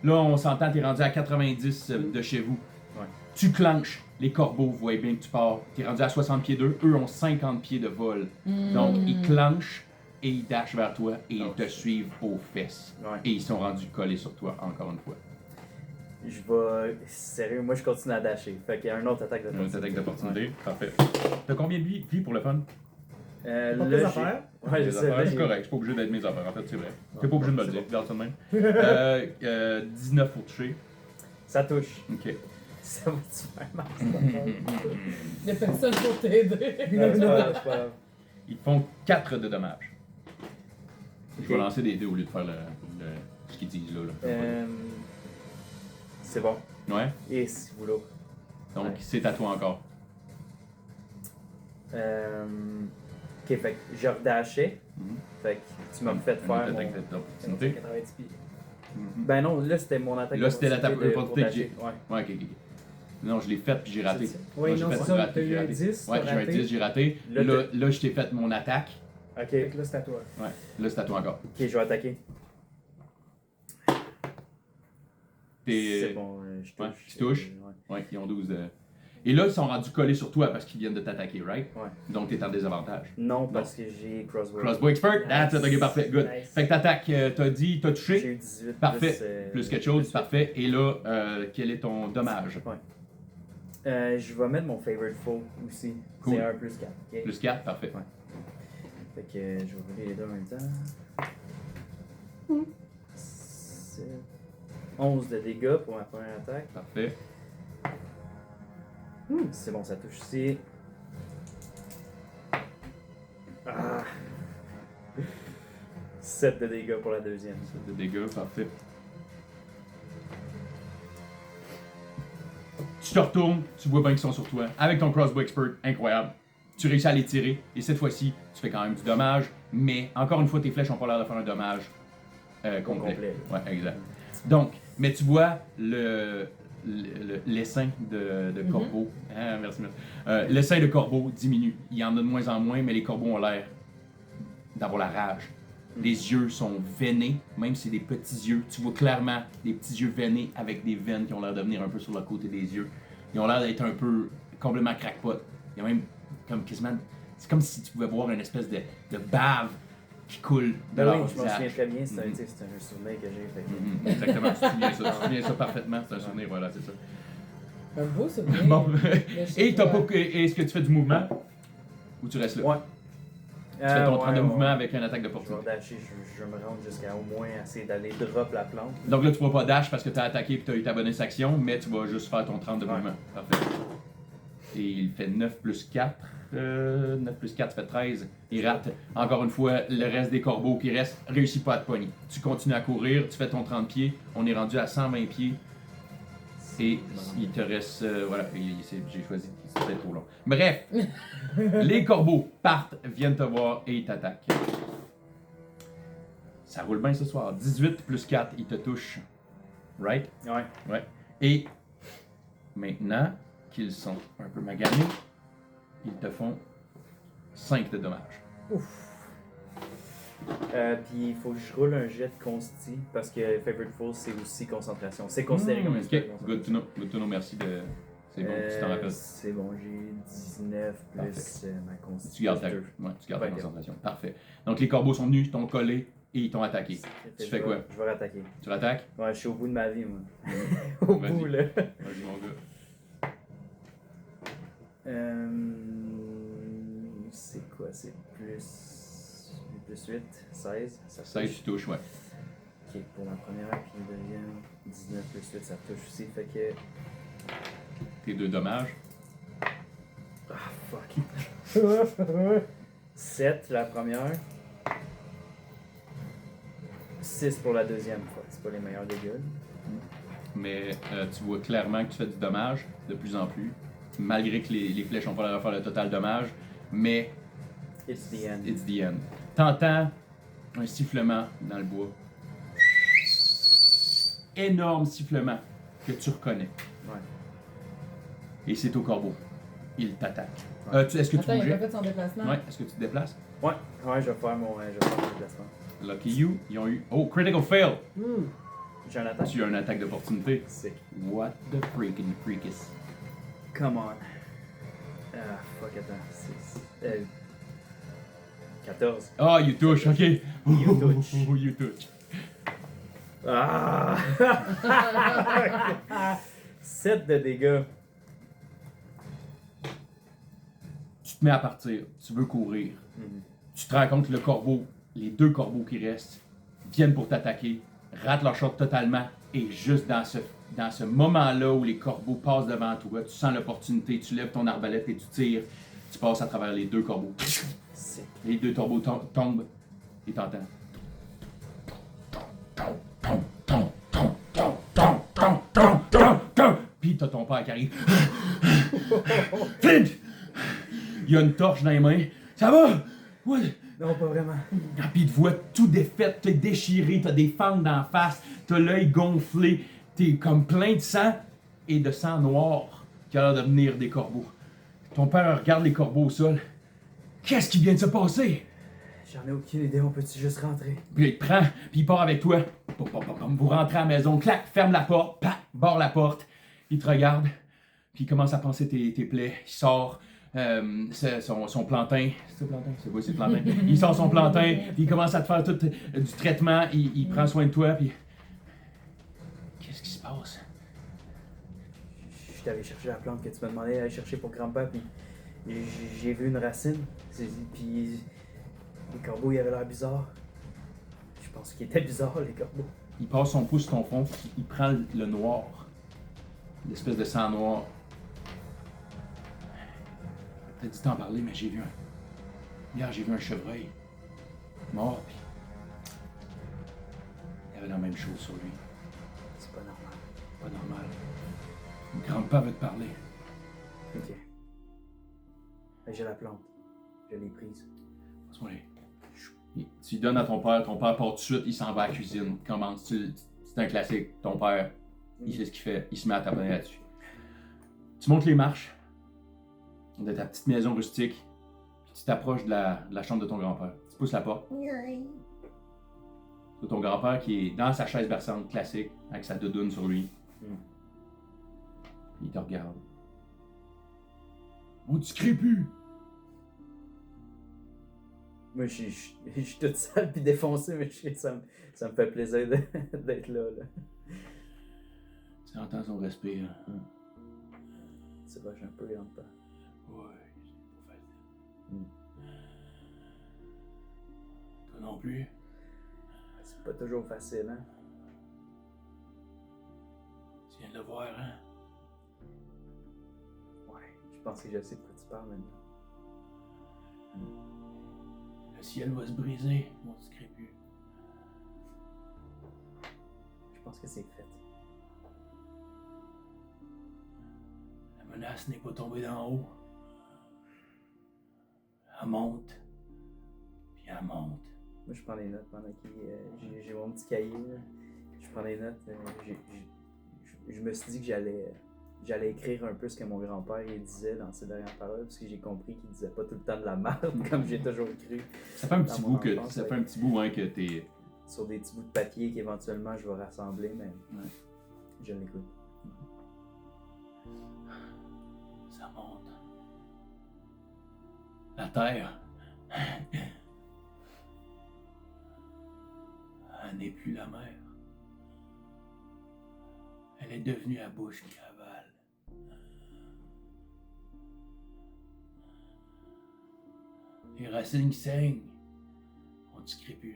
Speaker 1: Là, on s'entend, tu es rendu à 90 de chez vous.
Speaker 3: Ouais.
Speaker 1: Tu clenches. Les corbeaux, vous voyez bien que tu pars. Tu es rendu à 60 pieds d'eux. Eux ont 50 pieds de vol. Donc, ils clenchent et ils dashent vers toi et ils te suivent aux fesses.
Speaker 3: Ouais.
Speaker 1: Et ils sont rendus collés sur toi, encore une fois.
Speaker 3: Je vais. Sérieux, moi je continue à dasher. Fait qu'il y a une autre attaque
Speaker 1: Une
Speaker 3: d'opportunité.
Speaker 1: autre attaque d'opportunité. Parfait. T'as combien de vie pour le fun?
Speaker 3: Ouais.
Speaker 4: Pas
Speaker 3: Là,
Speaker 4: tes
Speaker 3: j'ai-
Speaker 4: affaires?
Speaker 3: Ouais, je
Speaker 1: Les
Speaker 3: sais.
Speaker 1: affaires,
Speaker 3: Là,
Speaker 1: c'est
Speaker 3: j'ai-
Speaker 1: correct, c'est pas obligé d'être mes affaires, en fait, c'est vrai. T'es pas
Speaker 3: Ouais,
Speaker 1: obligé de me le
Speaker 3: c'est
Speaker 1: dire,
Speaker 3: bon.
Speaker 1: garde ça de même. 19 pour toucher.
Speaker 3: Ça touche.
Speaker 1: Ok.
Speaker 3: Ça va-tu faire mal, cette affaire?
Speaker 2: Il y a personne pour t'aider.
Speaker 3: Non, c'est pas grave, c'est pas grave.
Speaker 1: Ils font 4 de dommages. Je vais
Speaker 3: Ok.
Speaker 1: lancer des dés au lieu de faire ce qu'ils disent là.
Speaker 3: C'est bon.
Speaker 1: Ouais.
Speaker 3: Et si vous là.
Speaker 1: Donc,
Speaker 3: Ouais.
Speaker 1: c'est à toi encore.
Speaker 3: Ok, fait que je redashais.
Speaker 1: Mhm.
Speaker 3: Fait que tu m'as fait
Speaker 1: Une
Speaker 3: faire
Speaker 1: autre
Speaker 3: mon...
Speaker 1: attaque d'opportunité.
Speaker 4: 90 pieds.
Speaker 1: Mhm.
Speaker 3: Ben non, là c'était mon attaque
Speaker 1: Là, c'était l'attaque
Speaker 3: d'opportunité
Speaker 1: d'opportunité
Speaker 3: pour
Speaker 1: que j'ai.
Speaker 3: dasher. Ouais.
Speaker 1: Ouais, ok. Non, je l'ai faite puis j'ai raté.
Speaker 3: C'est ça.
Speaker 4: Oui,
Speaker 1: Moi, j'ai
Speaker 4: non,
Speaker 1: fait
Speaker 4: c'est
Speaker 1: du
Speaker 4: ça.
Speaker 1: raté,
Speaker 4: T'as
Speaker 1: j'ai
Speaker 4: eu un
Speaker 1: raté.
Speaker 4: 10,
Speaker 1: Ouais,
Speaker 4: t'as
Speaker 1: j'ai un
Speaker 4: raté.
Speaker 1: 10, j'ai raté.
Speaker 3: Là,
Speaker 1: Là, je t'ai fait mon attaque.
Speaker 3: Ok.
Speaker 4: Fait que là, c'est à toi.
Speaker 1: Ouais. Là, c'est à toi encore.
Speaker 3: Ok, je vais attaquer.
Speaker 1: T'es-
Speaker 3: C'est bon, je touche.
Speaker 1: Ouais, tu touches.
Speaker 3: Ouais.
Speaker 1: Ouais, ils ont 12 de... Et là, ils sont rendus collés sur toi parce qu'ils viennent de t'attaquer, right?
Speaker 3: Ouais.
Speaker 1: Donc, t'es en désavantage.
Speaker 3: Non, parce que j'ai crossbow.
Speaker 1: Crossbow expert, that's it, ok, parfait, good.
Speaker 4: Nice.
Speaker 1: Fait que t'attaques, t'as dit, t'as
Speaker 3: J'ai
Speaker 1: touché,
Speaker 3: eu 18
Speaker 1: parfait, plus quelque chose,
Speaker 3: plus-
Speaker 1: parfait. Et là, quel est ton dommage?
Speaker 3: Je vais mettre mon favorite foe aussi.
Speaker 1: Cool.
Speaker 3: C'est 1 plus 4. ok?
Speaker 1: Plus 4, parfait.
Speaker 3: Ouais. Fait que je vais rouler les deux en même temps. 7, 11 de dégâts pour ma première attaque.
Speaker 1: Parfait.
Speaker 3: C'est bon, ça touche aussi. Ah. 7 de dégâts pour la deuxième.
Speaker 1: 7 de dégâts, parfait. Tu te retournes, tu vois bien qu'ils sont sur toi. Avec ton crossbow expert, incroyable. Tu réussis à les tirer, et cette fois-ci, tu fais quand même du dommage, mais encore une fois, tes flèches n'ont pas l'air de faire un dommage complet.
Speaker 3: Complet.
Speaker 1: Ouais, exact. Donc, mais tu vois l'essaim de corbeau. Ah, merci, merci. L'essaim de corbeau diminue. Il y en a de moins en moins, mais les corbeaux ont l'air d'avoir la rage. Les yeux sont veinés, même si c'est des petits yeux. Tu vois clairement des petits yeux veinés avec des veines qui ont l'air de venir un peu sur le côté des yeux. Ils ont l'air d'être un peu complètement crackpot. Il y a même comme quasiment. C'est comme si tu pouvais voir une espèce de bave qui coule de
Speaker 3: Ben
Speaker 1: leur
Speaker 3: oui, je m'en souviens
Speaker 1: visage.
Speaker 3: très bien, c'est
Speaker 1: Mhm.
Speaker 3: un souvenir que j'ai. Fait que-
Speaker 1: Exactement, tu te souviens ça parfaitement, c'est un souvenir, voilà, c'est ça.
Speaker 2: Un beau souvenir.
Speaker 1: Bon,
Speaker 2: de chez
Speaker 1: et t'as
Speaker 2: toi.
Speaker 1: pas, est-ce que tu fais du mouvement ou tu restes là?
Speaker 3: Ouais.
Speaker 1: Tu fais ton train de
Speaker 3: ouais,
Speaker 1: mouvement
Speaker 3: ouais.
Speaker 1: avec une attaque
Speaker 3: Je vais
Speaker 1: d'opportunité.
Speaker 3: dasher, je vais me rendre jusqu'à au moins essayer d'aller drop la plante.
Speaker 1: Donc là, tu vas pas dash parce que tu as attaqué et tu as eu ta bonus action, mais tu vas juste faire ton 30 de
Speaker 3: Ouais.
Speaker 1: mouvement. Parfait. Et il fait 9 plus 4. 9 plus 4, ça fait 13. Il rate. Encore une fois, le reste des corbeaux qui restent réussit pas à te pogner. Tu continues à courir, tu fais ton 30 pieds. On est rendu à 120 pieds. Et il te reste. Voilà, j'ai choisi. C'est peut-être trop long. Bref, les corbeaux partent, viennent te voir et ils t'attaquent. Ça roule bien ce soir. 18 plus 4, ils te touchent. Right?
Speaker 3: Ouais.
Speaker 1: Ouais. Et maintenant qu'ils sont un peu maganés, ils te font 5 de dommages.
Speaker 3: Puis il faut que je roule un jet de consti parce que Favorite Foe c'est aussi concentration. C'est considéré comme un
Speaker 1: Ok,
Speaker 3: spell de concentration.
Speaker 1: good to know, merci de. C'est bon, tu t'en rappelles.
Speaker 3: C'est bon, j'ai 19 plus ma consti.
Speaker 1: Tu gardes ta,
Speaker 3: plus
Speaker 1: ouais, tu gardes ta
Speaker 3: Ok.
Speaker 1: concentration. Parfait. Donc les corbeaux sont venus, t'ont collé et ils t'ont attaqué.
Speaker 3: deux.
Speaker 1: Tu fais quoi?
Speaker 3: Je vais rattaquer.
Speaker 1: Tu l'attaques?
Speaker 3: Ouais, je suis au bout de ma vie, moi. Au
Speaker 1: Vas-y.
Speaker 3: bout, là.
Speaker 1: Vas-y, mon gars.
Speaker 3: C'est quoi? C'est plus 8, 16. Ça
Speaker 1: 16,
Speaker 3: touche.
Speaker 1: tu touches, ouais.
Speaker 3: Ok, pour ma première, puis la deuxième, 19 plus 8, ça touche aussi. Fait que.
Speaker 1: Tes 2 dommages.
Speaker 3: Ah, fuck. 7 la première. 6 pour la deuxième. Fuck, c'est pas les meilleurs dégâts.
Speaker 1: Mais tu vois clairement que tu fais du dommage de plus en plus. Malgré que les flèches n'ont pas l'air de faire le total dommage. Mais
Speaker 3: It's the end.
Speaker 1: it's the end. T'entends un sifflement dans le bois. Énorme sifflement que tu reconnais.
Speaker 3: Ouais.
Speaker 1: Et c'est au corbeau. Il t'attaque.
Speaker 3: Ouais.
Speaker 1: Est-ce que tu
Speaker 2: Attends, il a
Speaker 1: bougeais?
Speaker 2: pas fait son déplacement.
Speaker 1: Ouais, est-ce que tu te déplaces?
Speaker 3: Ouais, je vais faire mon déplacement.
Speaker 1: Lucky you, ils ont eu. Oh, critical fail!
Speaker 3: J'ai un attaque.
Speaker 1: Tu as une attaque d'opportunité.
Speaker 3: Sick.
Speaker 1: What the freaking freakis?
Speaker 3: Come on. Ah, fuck, attends. 14.
Speaker 1: Ah, you touch, ok.
Speaker 3: You touch.
Speaker 1: Oh, you touch.
Speaker 3: Ah! 7 de dégâts.
Speaker 1: Tu te mets à partir, tu veux courir. Tu te rends compte que le corbeau, les 2 corbeaux qui restent, viennent pour t'attaquer, ratent leur shot totalement, et juste dans ce moment-là où les corbeaux passent devant toi, tu sens l'opportunité, tu lèves ton arbalète et tu tires, tu passes à travers les 2 corbeaux.
Speaker 3: Sick.
Speaker 1: Les 2 corbeaux tombent et t'entends. Puis t'as ton père qui arrive. Flint! Il a une torche dans les mains. Ça va? What?
Speaker 3: Non, pas vraiment.
Speaker 1: Ah, puis il te voit tout défait, t'es déchiré, t'as des fentes d'en face, t'as l'œil gonflé, t'es comme plein de sang et de sang noir qui a l'air de venir des corbeaux. Ton père regarde les corbeaux au sol. Qu'est-ce qui vient de se passer?
Speaker 3: J'en ai aucune idée, on peut-tu juste rentrer?
Speaker 1: Puis là, il te prend, puis il part avec toi. Pom, pom, pom, pom. Vous rentrez à la maison, clac, ferme la porte, pac, barre la porte. Il te regarde, puis il commence à penser tes plaies. Il sort son plantain. C'est ça, plantain? C'est quoi, c'est le plantain? Il sort son plantain, puis il commence à te faire tout du traitement. Il prend soin de toi, puis. Qu'est-ce qui se passe?
Speaker 3: Je suis allé chercher la plante que tu m'as demandé d'aller chercher pour grand-père, puis j'ai vu une racine, puis les corbeaux, ils avaient l'air bizarres. Je pense qu'ils étaient bizarres, les corbeaux.
Speaker 1: Il passe son pouce sur ton front, puis il prend le noir. L'espèce de sang noir. T'as dit t'en parler, mais j'ai vu Hier, j'ai vu un chevreuil. Mort, puis. Il y avait la même chose sur lui.
Speaker 3: C'est pas normal.
Speaker 1: Pas normal. Mon grand-père veut te parler.
Speaker 3: Ok. J'ai la plante. Je l'ai prise.
Speaker 1: Passe-moi les. Tu lui donnes à ton père part tout de suite, il s'en va à la cuisine. Commence. C'est un classique. Ton père, il sait ce qu'il fait, il se met à t'abonner là-dessus. Tu montes les marches de ta petite maison rustique, puis tu t'approches de la chambre de ton grand-père. Tu pousses la porte. C'est ton grand-père qui est dans sa chaise berçante classique, avec sa doudoune sur lui. Il te regarde. On ne crie plus!
Speaker 3: Moi, je suis toute sale puis défoncé, mais ça me fait plaisir d'être là.
Speaker 1: Tu entends son respire.
Speaker 3: C'est vrai, j'ai un peu en temps.
Speaker 1: Ouais, c'est pas facile.
Speaker 3: Mm.
Speaker 1: Toi non plus?
Speaker 3: C'est pas toujours facile, hein?
Speaker 1: Tu viens de le voir, hein?
Speaker 3: Ouais, je pense que je sais de quoi tu parles maintenant.
Speaker 1: Le ciel va se briser, mon petit crépus.
Speaker 3: Je pense que c'est fait.
Speaker 1: La menace n'est pas tombée d'en haut. Elle monte. Puis elle monte.
Speaker 3: Moi, je prends des notes pendant que j'ai mon petit cahier. Là. Je prends des notes. Je me suis dit que j'allais écrire un peu ce que mon grand-père il disait dans ses dernières paroles, parce que j'ai compris qu'il disait pas tout le temps de la merde, comme j'ai toujours cru.
Speaker 1: Ça fait un
Speaker 3: Dans
Speaker 1: petit
Speaker 3: mon
Speaker 1: bout que
Speaker 3: enfance,
Speaker 1: ça
Speaker 3: ouais.
Speaker 1: fait un petit bout hein, que t'es.
Speaker 3: Sur des petits bouts de papier qu'éventuellement je vais rassembler, mais
Speaker 1: Ouais.
Speaker 3: je l'écoute.
Speaker 1: Ça monte. La terre. Elle n'est plus la mer. Elle est devenue la bouche qui avale. Les racines saignent. On dit crépus.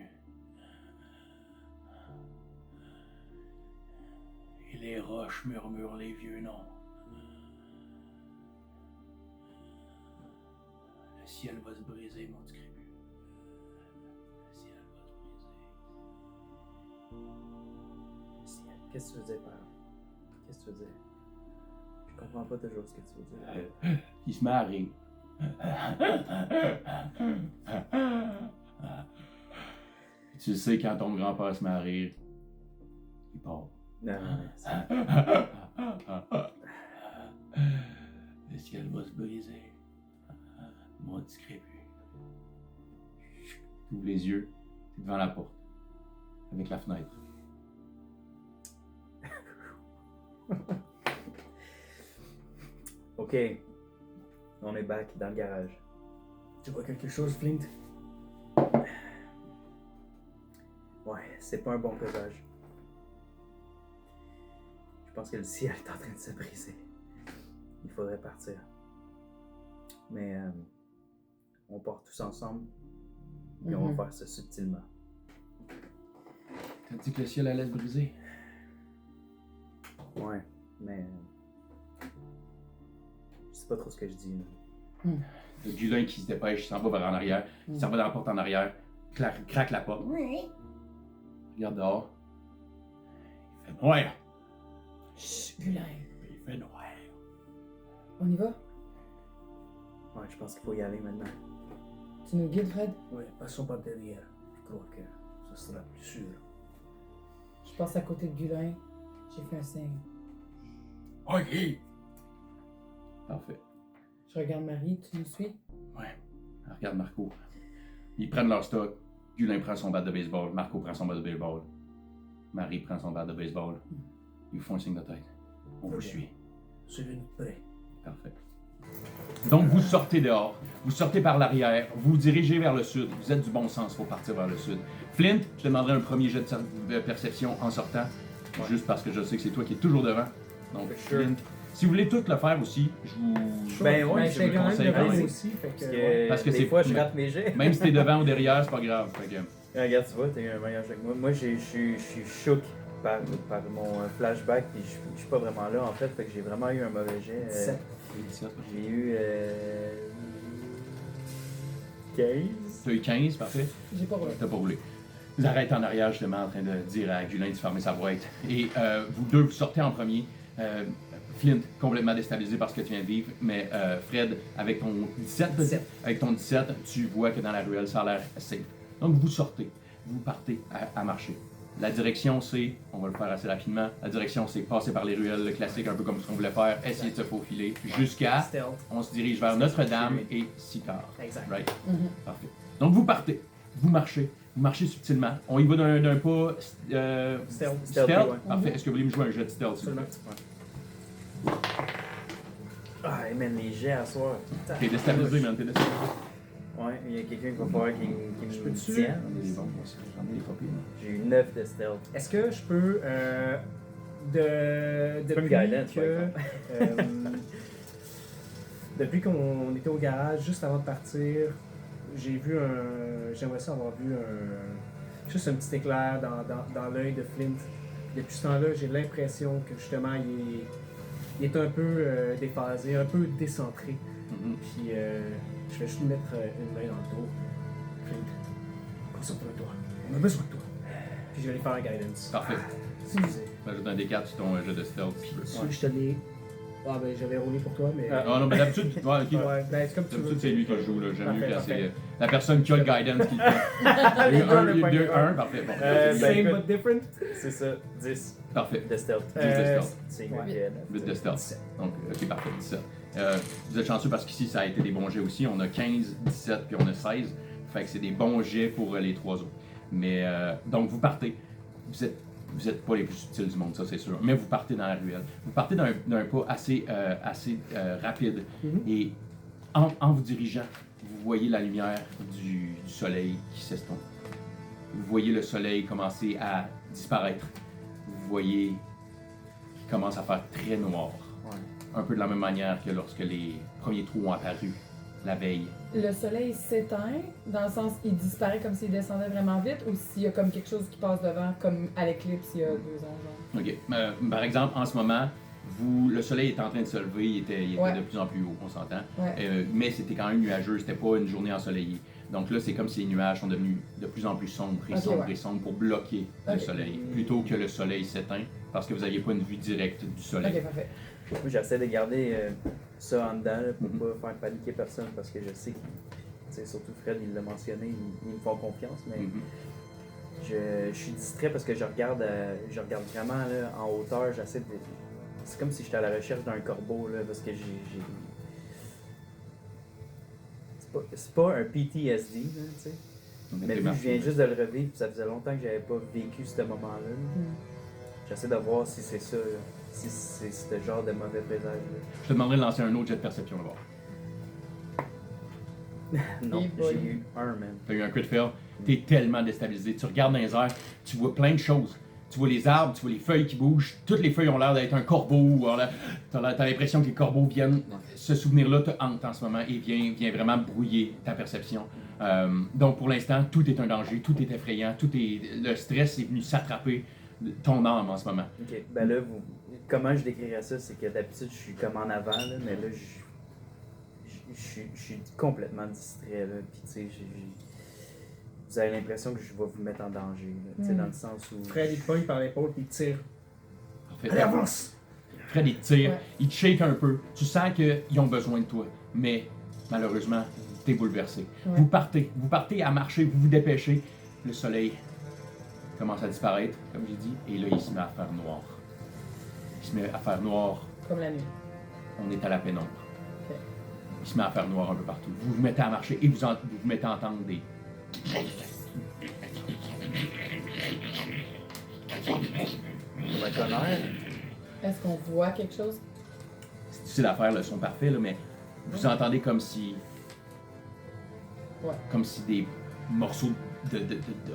Speaker 1: Et les roches murmurent les vieux noms. Le ciel va se briser, mon petit crépus. Le ciel va se briser.
Speaker 3: Qu'est-ce que tu veux dire par là? Qu'est-ce que tu veux dire? Je comprends pas toujours ce que tu veux dire.
Speaker 1: Il se met à rire. Tu sais, quand ton grand-père se met à rire, il part.
Speaker 3: Non,
Speaker 1: Le ciel va se briser. Mon petit crépus. Tu ouvres les yeux, t'es devant la porte. Avec la fenêtre.
Speaker 3: Ok, on est back dans le garage.
Speaker 4: Tu vois quelque chose, Flint?
Speaker 3: Ouais, c'est pas un bon présage. Je pense que le ciel est en train de se briser. Il faudrait partir. Mais on part tous ensemble et on va faire ça subtilement.
Speaker 1: T'as dit que le ciel allait se briser?
Speaker 3: Ouais, mais je sais pas trop ce que je dis. Là.
Speaker 1: Le Gulin qui se dépêche, il s'en va vers en arrière. Il s'en va dans la porte en arrière, craque la porte. Regarde dehors. Il fait noir.
Speaker 2: Chut, Gulin.
Speaker 1: Il fait noir.
Speaker 2: On y va?
Speaker 3: Ouais, je pense qu'il faut y aller maintenant.
Speaker 2: Tu nous guides, Fred?
Speaker 4: Oui, passons par derrière. Je crois que ce sera plus sûr.
Speaker 2: Je passe à côté de Gulin. J'ai fait un signe.
Speaker 1: OK. Parfait.
Speaker 2: Je regarde Marie, tu nous suis?
Speaker 1: Ouais. Alors, regarde Marco. Ils prennent leur stock. Gulin prend son bat de baseball. Marco prend son bat de baseball. Marie prend son bat de baseball. Ils font un signe de tête. On vous
Speaker 4: Ok.
Speaker 1: suit.
Speaker 4: Suivez-nous près.
Speaker 1: Parfait. Donc, vous sortez dehors. Vous sortez par l'arrière. Vous vous dirigez vers le sud. Vous êtes du bon sens pour partir vers le sud. Flint, je te demanderai un premier jet de perception en sortant. Juste parce que je sais que c'est toi qui es toujours devant. Donc,
Speaker 3: For sure.
Speaker 1: Flint. Si vous voulez tout le faire aussi, je vous...
Speaker 3: Ben ouais,
Speaker 1: je vous le conseille
Speaker 2: devant
Speaker 1: quand même.
Speaker 2: aussi.
Speaker 4: Fait que,
Speaker 3: Parce que,
Speaker 4: ouais.
Speaker 1: Parce que
Speaker 3: des
Speaker 1: c'est-
Speaker 3: fois, je rate mes jets.
Speaker 1: Même si t'es devant ou derrière, c'est pas grave. Fait que...
Speaker 3: Regarde, tu vois, t'as eu un meilleur jeu que moi. Moi, je suis shook par mon flashback, puis je suis pas vraiment là, en fait. Fait que j'ai vraiment eu un mauvais jet.
Speaker 4: 17.
Speaker 3: J'ai eu 15.
Speaker 1: T'as eu 15, parfait.
Speaker 2: J'ai pas roulé.
Speaker 1: T'as pas roulé. Vous arrêtez en arrière, justement, en train de dire à Gulin de fermer sa boîte. Et vous deux, vous sortez en premier. Flint, complètement déstabilisé par ce que tu viens de vivre, mais Fred, avec ton 17,
Speaker 4: 17.
Speaker 1: avec ton 17, tu vois que dans la ruelle, ça a l'air safe. Donc, vous sortez, vous partez à marcher. La direction, c'est, on va le faire assez rapidement, la direction, c'est passer par les ruelles, le classique, un peu comme ce qu'on voulait faire, essayer de se faufiler, jusqu'à,
Speaker 4: Stealth.
Speaker 1: on se dirige vers Notre-Dame et Sicard.
Speaker 4: Exact.
Speaker 1: Right?
Speaker 2: Mhm.
Speaker 1: Parfait. Donc, vous partez, vous marchez subtilement. On y va d'un pas
Speaker 4: Stealth.
Speaker 3: Stealth, ouais.
Speaker 1: Parfait. Est-ce que vous voulez me jouer un jet de stealth, s'il vous
Speaker 4: Seulement.
Speaker 1: plaît?
Speaker 3: Ah, hey, man, les jets à soir.
Speaker 1: T'es déstabilisé, man. T'es déstabilisé.
Speaker 3: Ouais, il y a quelqu'un qui va falloir qui
Speaker 4: Je
Speaker 3: me
Speaker 4: peux-tu-
Speaker 3: tienne.
Speaker 1: J'en ai des bons, moi aussi. J'en ai des copies.
Speaker 3: J'ai eu 9 de stealth.
Speaker 4: Est-ce que je peux.
Speaker 3: peux
Speaker 4: Depuis
Speaker 3: me guidance,
Speaker 4: que.
Speaker 3: par
Speaker 4: Depuis qu'on était au garage, juste avant de partir, j'ai vu un. J'aimerais ça avoir vu un. Juste un petit éclair dans l'œil de Flint. Depuis ce temps-là, j'ai l'impression que justement, il est un peu déphasé, un peu décentré.
Speaker 1: Mhm.
Speaker 4: Puis je vais juste lui mettre une main dans le dos. Flint, concentre-toi de toi. On a besoin de toi. Puis je vais lui faire un guidance.
Speaker 1: Parfait.
Speaker 4: Excusez.
Speaker 1: Ajoute un D4 sur ton jeu de stealth. si tu veux.
Speaker 4: Si je te l'ai. Ah ben j'avais roulé pour toi, mais.
Speaker 1: Ah non, mais d'habitude, ouais, ok.
Speaker 4: Ouais, ben c'est comme tu veux.
Speaker 1: D'habitude, c'est lui qui joue. Là. J'aime mieux
Speaker 4: Parfait,
Speaker 1: quand c'est
Speaker 4: parfait.
Speaker 1: la personne qui a le guidance qui le fait.
Speaker 4: Les deux, on a
Speaker 1: Il y a
Speaker 4: pogné
Speaker 1: deux,
Speaker 4: un.
Speaker 1: un, parfait. Bon,
Speaker 3: Ben,
Speaker 4: Same
Speaker 3: écoute.
Speaker 4: but different.
Speaker 3: C'est ça, 10
Speaker 1: parfait.
Speaker 3: de stealth.
Speaker 1: 10 de stealth.
Speaker 3: C'est
Speaker 4: Ouais.
Speaker 3: mieux que
Speaker 1: 8 de stealth. Donc, ok, parfait, 17. Vous êtes chanceux parce qu'ici, ça a été des bons jets aussi. On a 15, 17, puis on a 16. Fait que c'est des bons jets pour les trois autres. Mais, donc, vous partez. Vous êtes pas les plus subtils du monde, ça c'est sûr. Mais vous partez dans la ruelle. Vous partez d'un pas assez rapide.
Speaker 4: Mhm.
Speaker 1: Et en vous dirigeant, vous voyez la lumière du soleil qui s'estompe. Vous voyez le soleil commencer à disparaître. Vous voyez qu'il commence à faire très noir.
Speaker 3: Ouais.
Speaker 1: Un peu de la même manière que lorsque les premiers trous ont apparu la veille.
Speaker 2: Le soleil s'éteint, dans le sens il disparaît comme s'il descendait vraiment vite, ou s'il y a comme quelque chose qui passe devant, comme à l'éclipse il y a 2 ans. Genre.
Speaker 1: OK. Par exemple, en ce moment, le soleil est en train de se lever, il était
Speaker 2: Ouais.
Speaker 1: de plus en plus haut, on s'entend.
Speaker 2: Ouais.
Speaker 1: Mais c'était quand même nuageux, c'était pas une journée ensoleillée. Donc là, c'est comme si les nuages sont devenus de plus en plus sombres et
Speaker 2: Ok,
Speaker 1: sombres
Speaker 2: ouais.
Speaker 1: et sombres pour bloquer le
Speaker 2: Ok.
Speaker 1: soleil, plutôt que le soleil s'éteint, parce que vous n'aviez pas une vue directe du soleil.
Speaker 2: Ok, parfait.
Speaker 3: Moi, j'essaie de garder ça en dedans là, pour
Speaker 1: Mhm.
Speaker 3: pas faire paniquer personne parce que je sais que, surtout Fred, il l'a mentionné, ils me font confiance, mais
Speaker 1: Mhm.
Speaker 3: je suis distrait parce que je regarde vraiment là, en hauteur, j'essaie de. C'est comme si j'étais à la recherche d'un corbeau là, parce que j'ai. C'est pas un PTSD, là, tu sais. Mais vu que je viens juste de le revivre, puis ça faisait longtemps que j'avais pas vécu ce moment-là.
Speaker 2: Mm.
Speaker 3: J'essaie de voir si c'est ça, là, si c'est ce genre de mauvais présage.
Speaker 1: Je te demanderai de lancer un autre jet de perception d'abord.
Speaker 3: Non,
Speaker 2: Hey boy.
Speaker 3: j'ai eu un, man.
Speaker 1: Tu as eu un crit fail, tu es tellement déstabilisé. Tu regardes dans les airs, tu vois plein de choses. Tu vois les arbres, tu vois les feuilles qui bougent. Toutes les feuilles ont l'air d'être un corbeau. Tu as l'impression que les corbeaux viennent. Ce souvenir-là te hante en ce moment et vient vraiment brouiller ta perception. Donc pour l'instant, tout est un danger, tout est effrayant, le stress est venu s'attraper ton âme en ce moment.
Speaker 3: Ok, ben là, comment je décrirais ça, c'est que d'habitude, je suis comme en avant, là, mais là, je suis complètement distrait, là, puis tu sais, vous avez l'impression que je vais vous mettre en danger, là, tu sais,
Speaker 2: Mm.
Speaker 3: dans le sens où...
Speaker 4: Fred, il te pogne par l'épaule puis il te tire.
Speaker 1: Parfait.
Speaker 4: Allez, avance!
Speaker 1: Fred, il te tire,
Speaker 2: Ouais.
Speaker 1: il te shake un peu. Tu sens qu'ils ont besoin de toi, mais malheureusement, t'es bouleversé.
Speaker 2: Ouais.
Speaker 1: Vous partez à marcher, vous vous dépêchez. Le soleil commence à disparaître, comme j'ai dit, et là, il se met à faire noir. Il se met à faire noir.
Speaker 2: Comme la nuit.
Speaker 1: On est à la pénombre.
Speaker 2: Ok.
Speaker 1: Il se met à faire noir un peu partout. Vous vous mettez à marcher et vous vous mettez à entendre des...
Speaker 3: Comme un tonnerre.
Speaker 2: Est-ce qu'on voit quelque chose?
Speaker 1: C'est difficile à faire le son parfait, là, mais vous entendez comme si...
Speaker 2: Ouais.
Speaker 1: Comme si des morceaux de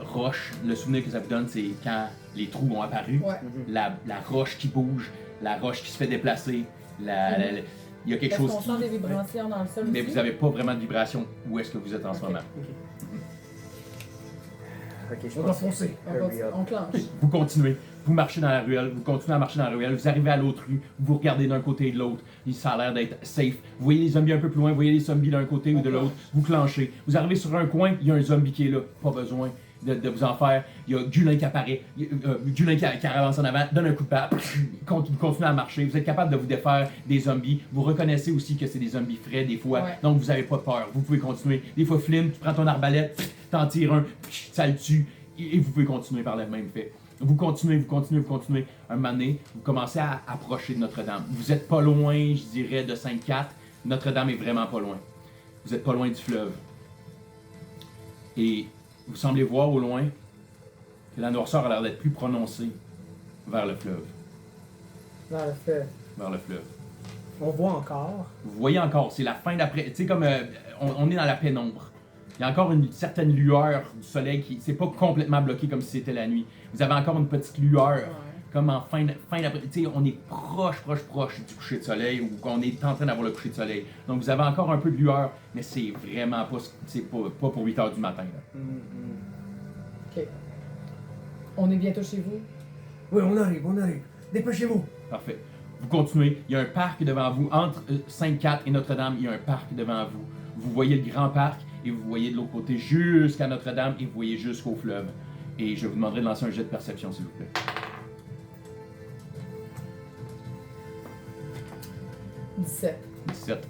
Speaker 1: roche... Le souvenir que ça vous donne, c'est quand les trous ont apparu.
Speaker 2: Ouais.
Speaker 1: La roche qui bouge, la roche qui se fait déplacer, il y a quelque
Speaker 2: Est-ce
Speaker 1: chose
Speaker 2: qu'on
Speaker 1: qui...
Speaker 2: sent des vibrations dans le sol
Speaker 1: Mais
Speaker 2: aussi?
Speaker 1: vous n'avez pas vraiment de vibration où est-ce que vous êtes en ce
Speaker 2: Ok.
Speaker 1: moment.
Speaker 3: Ok, je
Speaker 4: On doit
Speaker 3: pense.
Speaker 4: foncer.
Speaker 2: On clenche.
Speaker 1: Vous continuez, vous marchez dans la ruelle, vous continuez à marcher dans la ruelle, vous arrivez à l'autre rue, vous regardez d'un côté et de l'autre, ça a l'air d'être safe. Vous voyez les zombies un peu plus loin, vous voyez les zombies d'un côté ou de l'autre, vous clenchez. Vous arrivez sur un coin, il y a un zombie qui est là, pas besoin de vous en faire. Il y a Julien qui apparaît, Julien qui avance en avant, donne un coup de patte, continue à marcher. Vous êtes capable de vous défaire des zombies. Vous reconnaissez aussi que c'est des zombies frais des fois,
Speaker 2: Ouais.
Speaker 1: donc vous n'avez pas peur. Vous pouvez continuer. Des fois, Flynn, tu prends ton arbalète, t'en tires un, ça le tue, et vous pouvez continuer par le même fait. Vous continuez. Un moment donné, vous commencez à approcher de Notre-Dame. Vous êtes pas loin, je dirais, de Sainte-Cathe. Notre-Dame est vraiment pas loin. Vous êtes pas loin du fleuve. Et vous semblez voir au loin que la noirceur a l'air d'être plus prononcée vers le fleuve.
Speaker 2: Vers le feu.
Speaker 1: Vers le fleuve.
Speaker 4: On voit encore.
Speaker 1: Vous voyez encore, c'est la fin d'après. Tu sais, comme on est dans la pénombre. Il y a encore une certaine lueur du soleil qui c'est pas complètement bloqué comme si c'était la nuit. Vous avez encore une petite lueur,
Speaker 2: Ouais.
Speaker 1: comme en fin d'après. Tu sais, on est proche du coucher de soleil ou qu'on est en train d'avoir le coucher de soleil. Donc vous avez encore un peu de lueur, mais c'est vraiment pas, pas pour 8 heures du matin. Là.
Speaker 2: Ok. On est bientôt chez vous?
Speaker 4: Oui, on arrive. Dépêchez-vous.
Speaker 1: Parfait. Vous continuez. Il y a un parc devant vous. Entre Sainte-Cat et Notre-Dame, il y a un parc devant vous. Vous voyez le grand parc et vous voyez de l'autre côté jusqu'à Notre-Dame et vous voyez jusqu'au fleuve. Et je vous demanderai de lancer un jet de perception, s'il vous plaît.
Speaker 2: 17.
Speaker 1: 17.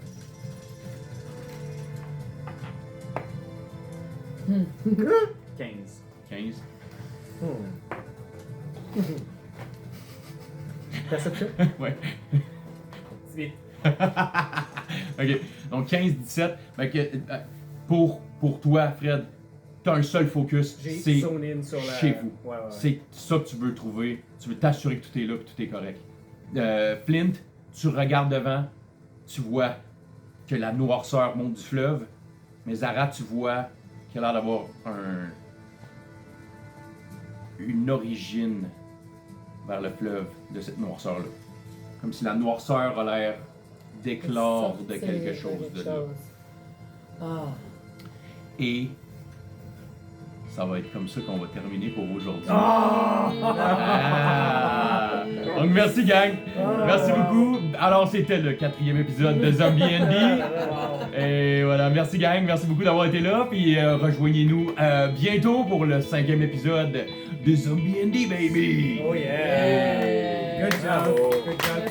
Speaker 3: 15.
Speaker 1: 15.
Speaker 4: Perception?
Speaker 1: Ouais.
Speaker 4: 18.
Speaker 1: Ok. Donc 15, 17. Fait que, pour toi, Fred, t'as un seul focus.
Speaker 4: J'ai
Speaker 1: C'est
Speaker 4: zone in sur la...
Speaker 1: chez vous.
Speaker 4: Ouais.
Speaker 1: C'est ça que tu veux trouver. Tu veux t'assurer que tout est là et tout est correct. Flint, tu regardes devant, tu vois que la noirceur monte du fleuve, mais Zara, tu vois qu'il a l'air d'avoir une origine vers le fleuve de cette noirceur-là. Comme si la noirceur a l'air d'éclore de quelque chose de là.
Speaker 2: Ah.
Speaker 1: Et ça va être comme ça qu'on va terminer pour aujourd'hui.
Speaker 4: Ah!
Speaker 1: Ah! Donc merci gang, merci beaucoup. Alors c'était le 4e épisode de Zombie NB. Et voilà, merci gang, merci beaucoup d'avoir été là. Puis rejoignez-nous bientôt pour le 5e épisode de Zombie NB baby.
Speaker 4: Oh yeah!
Speaker 2: Yeah.
Speaker 4: Good job,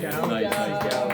Speaker 4: Cal.
Speaker 1: Nice.